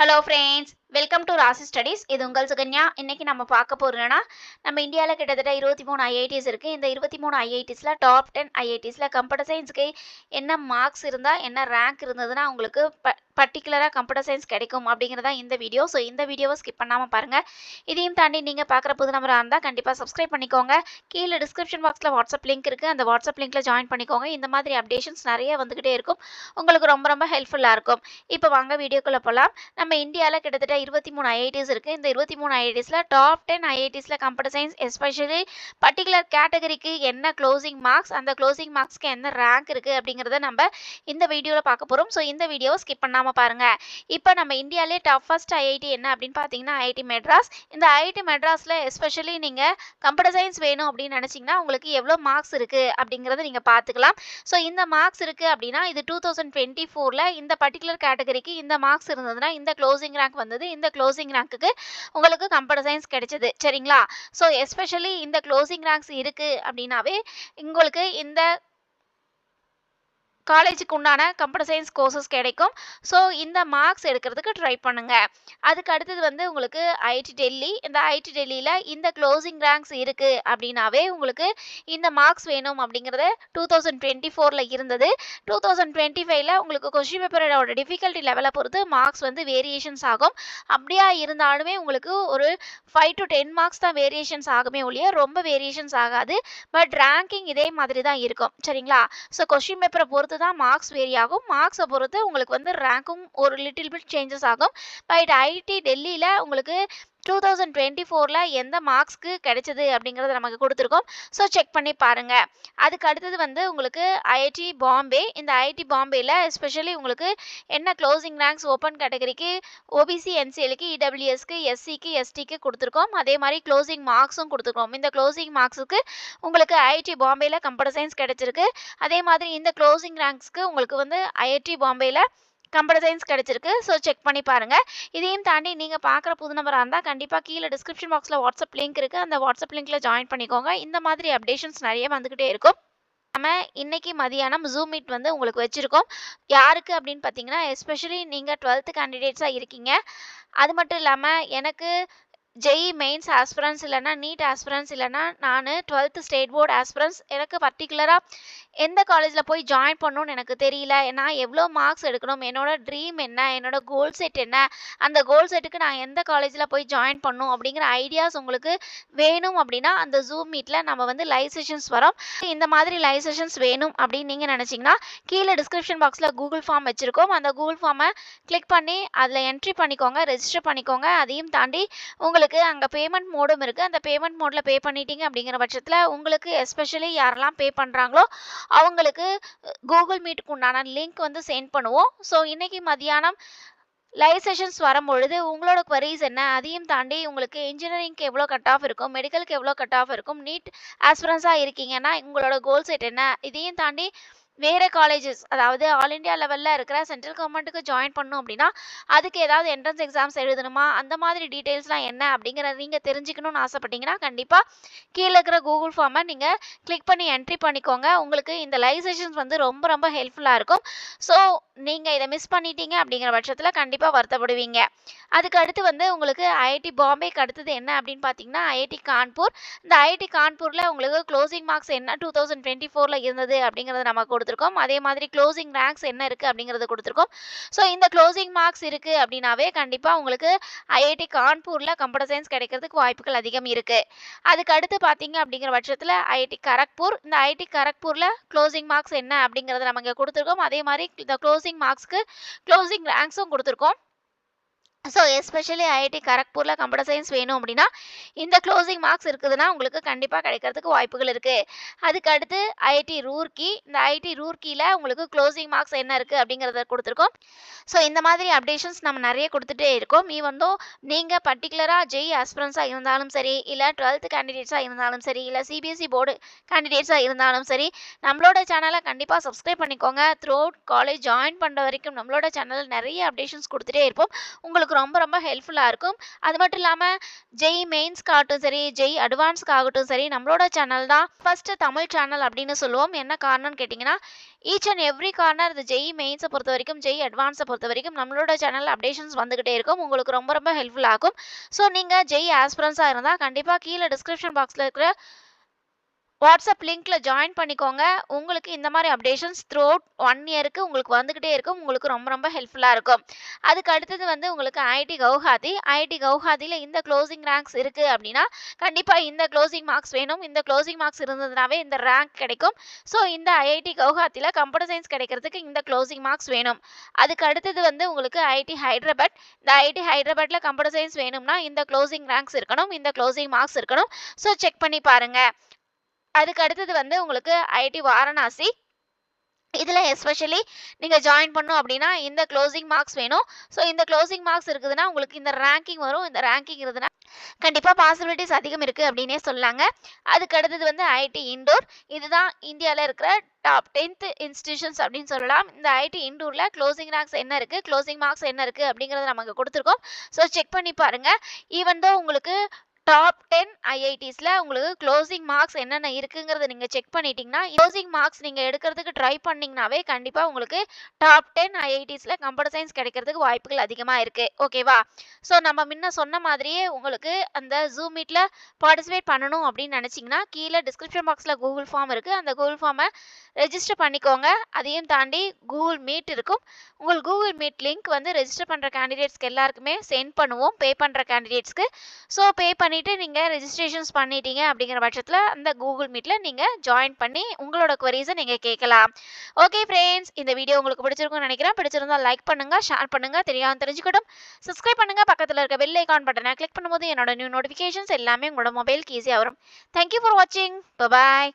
Hello friends, welcome to ராசி studies. இது உங்கள் சுகன்யா. இன்னைக்கு நம்ம பார்க்க போறோம்னா, நம்ம இந்தியாவில் கிட்டத்தட்ட 23 ஐஐடிஸ் இருக்குது. இந்த 23 ஐஐடிஸில் டாப் 10 ஐஐடிஸில் கம்ப்யூட்டர் சயின்ஸுக்கு என்ன மார்க்ஸ் இருந்தால், என்ன ரேங்க் இருந்ததுன்னா உங்களுக்கு பர்டிகுலராக கம்ப்யூட்டர் சயின்ஸ் கிடைக்கும் அப்படிங்கிறதா இந்த வீடியோ. ஸோ இந்த வீடியோவை ஸ்கிப் பண்ணாமல் பாருங்கள். இதையும் தாண்டி நீங்கள் பார்க்குற புது நம்பராக இருந்தால் கண்டிப்பாக சப்ஸ்கிரைப் பண்ணிக்கோங்க. கீழே டிஸ்கிரிப்ஷன் பாக்ஸில் வாட்ஸ்அப் லிங்க் இருக்குது. அந்த வாட்ஸ்அப் லிங்க்கில் ஜாயின் பண்ணிக்கோங்க. இந்த மாதிரி அப்டேஷன்ஸ் நிறைய வந்துக்கிட்டே இருக்கும். உங்களுக்கு ரொம்ப ரொம்ப ஹெல்ப்ஃபுல்லாக இருக்கும். இப்போ வாங்க வீடியோக்குள்ளே போகலாம். நம்ம இந்தியாவில் கிட்டத்தட்ட 23 ஐஐடிஸ் இருக்குது. இந்த 23 ஐஐடிஸில் டாப் 10 ஐஐடிஸில் கம்ப்யூட்டர் சயின்ஸ் எஸ்பெஷலி பர்டிகுலர் கேட்டகரிக்கு என்ன க்ளோசிங் மார்க்ஸ், அந்த க்ளோசிங் மார்க்ஸ்க்கு என்ன ரேங்க் இருக்குது அப்படிங்கிறத நம்ம இந்த வீடியோவில் பார்க்க போகிறோம். ஸோ இந்த வீடியோவை ஸ்கிப் பண்ணாமல் பாருங்கள். இப்போ நம்ம இந்தியாவிலே டாப் ஃபர்ஸ்ட் ஐஐடி என்ன அப்படின்னு பார்த்தீங்கன்னா ஐஐடி மெட்ராஸ். இந்த ஐஐடி மெட்ராஸில் எஸ்பெஷலி நீங்கள் கம்ப்யூட்டர் சயின்ஸ் வேணும் அப்படின்னு நினச்சிங்கன்னா உங்களுக்கு எவ்வளோ மார்க்ஸ் இருக்குது அப்படிங்கிறத நீங்கள் பார்த்துக்கலாம். ஸோ இந்த மார்க்ஸ் இருக்குது அப்படின்னா இது 2024 இந்த பர்டிகுலர் கேட்டகரிக்கு இந்த மார்க்ஸ் இருந்ததுன்னா இந்த க்ளோசிங் ரேங்க் வந்தது. இந்த க்ளோசிங் ரேங்க்குக்கு உங்களுக்கு கம்ப்யூட்டர் சயின்ஸ் கிடைச்சது. சரிங்களா? ஸோ எஸ்பெஷலி இந்த க்ளோசிங் ரேங்க்ஸ் இருக்குது அப்படின்னாவே உங்களுக்கு இந்த காலேஜுக்கு உண்டான கம்ப்யூட்டர் சயின்ஸ் கோர்சஸ் கிடைக்கும். ஸோ இந்த மார்க்ஸ் எடுக்கிறதுக்கு ட்ரை பண்ணுங்கள். அதுக்கு அடுத்தது வந்து உங்களுக்கு ஐஐடி டெல்லி. இந்த ஐஐடி டெல்லியில் இந்த க்ளோசிங் ரேங்க்ஸ் இருக்குது அப்படின்னாவே உங்களுக்கு இந்த மார்க்ஸ் வேணும் அப்படிங்கிறத 2024 இருந்தது. 2025 உங்களுக்கு கொஸ்டின் பேப்பரோட டிஃபிகல்ட்டி லெவலை பொறுத்து மார்க்ஸ் வந்து வேரியேஷன்ஸ் ஆகும். அப்படியா இருந்தாலுமே உங்களுக்கு ஒரு 5 to 10 மார்க்ஸ் தான் வேரியேஷன்ஸ் ஆகுமே ஒழிய ரொம்ப வேரியேஷன்ஸ் ஆகாது. பட் ரேங்கிங் இதே மாதிரி தான் இருக்கும். சரிங்களா? ஸோ கொஸ்டின் பேப்பரை பொறுத்து தான் மார்க்ஸ் வேரி ஆகும். மார்க்ஸை பொறுத்து உங்களுக்கு வந்து ரேங்க்கும் ஒரு லிட்டில் பிட் சேஞ்சஸ் ஆகும். பட் ஐஐடி டெல்லியில் உங்களுக்கு 2024 எந்த மார்க்ஸ்க்கு கிடைச்சது அப்படிங்கிறத நமக்கு கொடுத்துருக்கோம். ஸோ செக் பண்ணி பாருங்கள். அதுக்கு அடுத்தது வந்து உங்களுக்கு ஐஐடி பாம்பே. இந்த ஐஐடி பாம்பேயில் எஸ்பெஷலி உங்களுக்கு என்ன க்ளோசிங் ரேங்க்ஸ் ஓப்பன் கேட்டகரிக்கு ஓபிசி என்சிஎலுக்கு இடபிள்யூஎஸ்க்கு எஸ்சிக்கு எஸ்டிக்கு கொடுத்துருக்கோம். அதே மாதிரி க்ளோசிங் மார்க்ஸும் கொடுத்துருக்கோம். இந்த க்ளோசிங் மார்க்ஸுக்கு உங்களுக்கு ஐஐடி பாம்பேயில் கம்ப்யூட்டர் சயின்ஸ் கிடைச்சிருக்கு. அதே மாதிரி இந்த க்ளோசிங் ரேங்க்ஸ்க்கு உங்களுக்கு வந்து ஐஐடி பாம்பேயில் கம்ப்யூட்டர் சயின்ஸ் கிடைச்சிருக்கு. ஸோ செக் பண்ணி பாருங்கள். இதையும் தாண்டி நீங்கள் பார்க்குற புது நம்பராக இருந்தால் கண்டிப்பாக கீழே டிஸ்கிரிப்ஷன் பாக்ஸில் வாட்ஸ்அப் லிங்க் இருக்குது. அந்த வாட்ஸ்அப் லிங்க்கில் ஜாயின் பண்ணிக்கோங்க. இந்த மாதிரி அப்டேஷன்ஸ் நிறைய வந்துக்கிட்டே இருக்கும். நம்ம இன்னைக்கு மதியானம் ஜூம் மீட் வந்து உங்களுக்கு வச்சுருக்கோம். யாருக்கு அப்படின்னு பார்த்தீங்கன்னா எஸ்பெஷலி நீங்கள் 12th கேண்டிடேட்ஸாக இருக்கீங்க. அது மட்டும் இல்லாமல் எனக்கு ஜெய் மெயின்ஸ் ஆஸ்பிரன்ஸ் இல்லைனா நீட் ஆஸ்பிரன்ஸ் இல்லைனா நான் 12th ஸ்டேட் போர்டு ஆஸ்பிரன்ஸ் எனக்கு பர்டிகுலராக எந்த காலேஜில் போய் ஜாயின் பண்ணணும்னு எனக்கு தெரியல. நான் எவ்வளோ மார்க்ஸ் எடுக்கணும், என்னோட ட்ரீம் என்ன, என்னோட கோல் செட் என்ன, அந்த கோல் செட்டுக்கு நான் எந்த காலேஜில் போய் ஜாயின் பண்ணணும் அப்படிங்கிற ஐடியாஸ் உங்களுக்கு வேணும் அப்படின்னா அந்த ஜூம் மீட்டில் நம்ம வந்து லைவ் செஷன்ஸ் வரோம். இந்த மாதிரி லைவ் செஷன்ஸ் வேணும் அப்படின்னு நீங்கள் நினச்சிங்கன்னா கீழே டிஸ்கிரிப்ஷன் பாக்ஸில் கூகுள் ஃபார்ம் வச்சுருக்கோம். அந்த கூகுள் ஃபார்மை கிளிக் பண்ணி அதில் என்ட்ரி பண்ணிக்கோங்க, ரெஜிஸ்டர் பண்ணிக்கோங்க. அதையும் தாண்டி உங்களுக்கு அங்கே பேமெண்ட் மோடும் இருக்குது. அந்த பேமெண்ட் மோடில் பே பண்ணிட்டீங்க அப்படிங்கிற பட்சத்தில் உங்களுக்கு எஸ்பெஷலி யாரெல்லாம் பே பண்ணுறாங்களோ அவங்களுக்கு கூகுள் மீட்டுக்கு உண்டான லிங்க் வந்து சென்ட் பண்ணுவோம். ஸோ இன்றைக்கி மதியானம் லைவ் செஷன்ஸ் வரும்பொழுது உங்களோட குவரிஸ் என்ன, அதையும் தாண்டி உங்களுக்கு இன்ஜினியரிங்க்கு எவ்வளோ கட் ஆஃப் இருக்கும், மெடிக்கலுக்கு எவ்வளோ கட் ஆஃப் இருக்கும், நீட் ஆஸ்பிரன்ஸாக இருக்கீங்கன்னா உங்களோட கோல் செட் என்ன, இதையும் தாண்டி வேறு காலேஜஸ் அதாவது ஆல் இண்டியா லெவலில் இருக்கிற சென்ட்ரல் கவர்மெண்ட்டுக்கு ஜாயின் பண்ணணும் அப்படின்னா அதுக்கு ஏதாவது என்ட்ரன்ஸ் எக்ஸாம்ஸ் எழுதணுமா, அந்த மாதிரி டீட்டெயில்ஸ்லாம் என்ன அப்படிங்கிறத நீங்கள் தெரிஞ்சுக்கணும்னு ஆசைப்பட்டீங்கன்னா கண்டிப்பாக கீழே இருக்கிற கூகுள் ஃபார்மை நீங்கள் கிளிக் பண்ணி என்ட்ரி பண்ணிக்கோங்க. உங்களுக்கு இந்த லைவ் செஷன்ஸ் வந்து ரொம்ப ரொம்ப ஹெல்ப்ஃபுல்லாக இருக்கும். ஸோ நீங்கள் இதை மிஸ் பண்ணிட்டீங்க அப்படிங்கிற பட்சத்தில் கண்டிப்பாக வருத்தப்படுவீங்க. அதுக்கு அடுத்து வந்து உங்களுக்கு ஐஐடி பாம்பேக்கு அடுத்தது என்ன அப்படின்னு பார்த்தீங்கன்னா ஐஐடி கான்பூர். இந்த ஐஐடி கான்பூரில் உங்களுக்கு க்ளோசிங் மார்க்ஸ் என்ன 2024 இருந்தது அப்படிங்கிறத நம்ம கொடுத்துருக்கோம். அதே மாதிரி க்ளோசிங் ரேங்க்ஸ் என்ன இருக்குது அப்படிங்கிறத கொடுத்துருக்கோம். ஸோ இந்த க்ளோசிங் மார்க்ஸ் இருக்குது அப்படின்னாவே கண்டிப்பாக உங்களுக்கு ஐஐடி கான்பூரில் கம்ப்யூட்டர் சயின்ஸ் கிடைக்கிறதுக்கு வாய்ப்புகள் அதிகம் இருக்குது. அதுக்கு அடுத்து பார்த்தீங்க அப்படிங்கிற பட்சத்தில் ஐஐடி கரக்பூர். இந்த ஐஐடி கரக்பூரில் க்ளோசிங் மார்க்ஸ் என்ன அப்படிங்கிறத நம்ம இங்கே கொடுத்துருக்கோம். அதே மாதிரி இந்த க்ளோசிங் மார்க்ஸ்க்கு க்ளோசிங் ரேங்க்ஸும் கொடுத்துருக்கோம். ஸோ எஸ்பெஷலி ஐஐடி கரக்பூரில் கம்ப்யூட்டர் சயின்ஸ் வேணும் அப்படின்னா இந்த க்ளோசிங் மார்க்ஸ் இருக்குதுன்னா உங்களுக்கு கண்டிப்பாக கிடைக்கிறதுக்கு வாய்ப்புகள் இருக்குது. அதுக்கு அடுத்து ஐஐடி ரூர்க்கி. இந்த ஐஐடி ரூர்க்கியில் உங்களுக்கு க்ளோசிங் மார்க்ஸ் என்ன இருக்குது அப்படிங்கிறத கொடுத்துருக்கோம். ஸோ இந்த மாதிரி அப்டேஷன்ஸ் நம்ம நிறைய கொடுத்துட்டே இருக்கோம். ஈவந்தோ நீங்கள் பர்டிகுலராக ஜெய் ஆஸ்பிரன்ஸாக இருந்தாலும் சரி, இல்லை 12th கேண்டிடேட்ஸாக இருந்தாலும் சரி, இல்லை சிபிஎஸ்சி போர்டு கேண்டிடேட்ஸாக இருந்தாலும் சரி, நம்மளோட சேனலை கண்டிப்பாக சப்ஸ்கிரைப் பண்ணிக்கோங்க. த்ரூ அவுட் காலேஜ் ஜாயின் பண்ணுற வரைக்கும் நம்மளோட சேனலில் நிறைய அப்டேஷன்ஸ் கொடுத்துட்டே இருப்போம். உங்களுக்கு உங்களுக்கு ரொம்ப ரொம்ப ஹெல்ப்ஃபுல்லாக இருக்கும். அது மட்டும் இல்லாமல் ஜெய் மெயின்ஸ்க்காகட்டும் சரி, ஜெய் அட்வான்ஸ்க்காகட்டும் சரி, நம்மளோட சேனல் தான் ஃபர்ஸ்ட் தமிழ் சேனல் அப்படின்னு சொல்லுவோம். என்ன காரணம்னு கேட்டிங்கன்னா, ஈச் அண்ட் எவ்ரி கார்னர் இந்த ஜெய் மெயின்ஸை பொறுத்த வரைக்கும், ஜெய் அட்வான்ஸை பொறுத்த வரைக்கும் நம்மளோட சேனல் அப்டேஷன்ஸ் வந்துகிட்டே இருக்கும். உங்களுக்கு ரொம்ப ரொம்ப ஹெல்ப்ஃபுல்லாக இருக்கும். ஸோ நீங்கள் ஜெய் ஆஸ்பிரன்ஸாக இருந்தால் கண்டிப்பாக கீழே டிஸ்கிரிப்ஷன் பாக்ஸில் இருக்கிற வாட்ஸ்அப் லிங்க்ல ஜாயின் பண்ணிக்கோங்க. உங்களுக்கு இந்த மாதிரி அப்டேஷன்ஸ் த்ரூ அவுட் 1 இயருக்கு உங்களுக்கு வந்துகிட்டே இருக்கும். உங்களுக்கு ரொம்ப ரொம்ப ஹெல்ப்ஃபுல்லாக இருக்கும். அதுக்கு அடுத்தது வந்து உங்களுக்கு ஐஐடி கவுஹாத்தி. ஐஐடி கவுஹாத்தியில் இந்த க்ளோசிங் ரேங்க்ஸ் இருக்குது அப்படின்னா கண்டிப்பாக இந்த க்ளோசிங் மார்க்ஸ் வேணும். இந்த க்ளோசிங் மார்க்ஸ் இருந்ததுனாவே இந்த ரேங்க் கிடைக்கும். ஸோ இந்த ஐஐடி கவுஹாத்தியில் கம்ப்யூட்டர் சயின்ஸ் கிடைக்கிறதுக்கு இந்த க்ளோசிங் மார்க்ஸ் வேணும். அதுக்கு அடுத்தது வந்து உங்களுக்கு ஐஐடி ஹைதராபாத். இந்த ஐஐடி ஹைதராபாத்தில் கம்ப்யூட்டர் சயின்ஸ் வேணும்னா இந்த க்ளோசிங் ரேங்க்ஸ் இருக்கணும், இந்த க்ளோசிங் மார்க்ஸ் இருக்கணும். ஸோ செக் பண்ணி பாருங்கள். அதுக்கு அடுத்தது வந்து உங்களுக்கு ஐஐடி வாரணாசி. இதில் எஸ்பெஷலி நீங்கள் ஜாயின் பண்ணணும் அப்படின்னா இந்த க்ளோசிங் மார்க்ஸ் வேணும். ஸோ இந்த க்ளோசிங் மார்க்ஸ் இருக்குதுன்னா உங்களுக்கு இந்த ரேங்கிங் வரும். இந்த ரேங்கிங் இருந்ததுன்னா கண்டிப்பாக பாசிபிலிட்டிஸ் அதிகம் இருக்குது அப்படின்னே சொல்லாங்க. அதுக்கு அடுத்தது வந்து ஐஐடி இண்டோர். இதுதான் இந்தியாவில் இருக்கிற டாப் 10th இன்ஸ்டிடியூஷன்ஸ் அப்படின்னு சொல்லலாம். இந்த ஐஐடி இண்டோரில் க்ளோசிங் ரேங்க்ஸ் என்ன இருக்குது, க்ளோசிங் மார்க்ஸ் என்ன இருக்குது அப்படிங்கிறத நமக்கு கொடுத்துருக்கோம். ஸோ செக் பண்ணி பாருங்கள். ஈவன் தோ உங்களுக்கு டாப் 10 ஐஐடிஸில் உங்களுக்கு க்ளோசிங் மார்க்ஸ் என்னென்ன இருக்குங்கிறத நீங்கள் செக் பண்ணிட்டீங்கன்னா, க்ளோசிங் மார்க்ஸ் நீங்கள் எடுக்கிறதுக்கு ட்ரை பண்ணிங்கனாவே கண்டிப்பாக உங்களுக்கு டாப் 10 ஐஐடிஸில் கம்ப்யூட்டர் சயின்ஸ் கிடைக்கிறதுக்கு வாய்ப்புகள் அதிகமாக இருக்குது. ஓகேவா? ஸோ நம்ம முன்ன சொன்ன மாதிரியே உங்களுக்கு அந்த ஜூம் மீட்டில் பார்ட்டிசிபேட் பண்ணணும் அப்படின்னு நினச்சிங்கன்னா கீழே டிஸ்கிரிப்ஷன் பாக்ஸில் கூகுள் ஃபார்ம் இருக்குது. அந்த கூகுள் ஃபார்மை ரெஜிஸ்டர் பண்ணிக்கோங்க. அதையும் தாண்டி கூகுள் மீட் இருக்கும். உங்கள் கூகுள் மீட் லிங்க் வந்து ரெஜிஸ்டர் பண்ணுற கேண்டிடேட்ஸ்க்கு எல்லாருக்குமே சென்ட் பண்ணுவோம், பே பண்ணுற கேண்டிடேட்ஸ்க்கு. ஸோ பே பண்ணிவிட்டு நீங்கள் ரெஜிஸ்ட்ரேஷன்ஸ் பண்ணிட்டீங்க அப்படிங்கிற பட்சத்தில் அந்த கூகுள் மீட்டில் நீங்கள் ஜாயின் பண்ணி உங்களோட குவரிஸை நீங்கள் கேட்கலாம். ஓகே ஃப்ரெண்ட்ஸ், இந்த வீடியோ உங்களுக்கு பிடிச்சிருக்கும்னு நினைக்கிறேன். பிடிச்சிருந்தால் லைக் பண்ணுங்கள், ஷேர் பண்ணுங்கள், தெரியாமல் தெரிஞ்சுக்கட்டும். சப்ஸ்கிரைப் பண்ணுங்கள். பக்கத்தில் இருக்க பெல் ஐகான் பட்டனை கிளிக் பண்ணும்போது என்னோட நியூ நோட்டிஃபிகேஷன்ஸ் எல்லாமே உங்களோட மொபைலுக்கு ஈஸியாக வரும். தேங்க்யூ ஃபார் வாட்சிங். பாய்.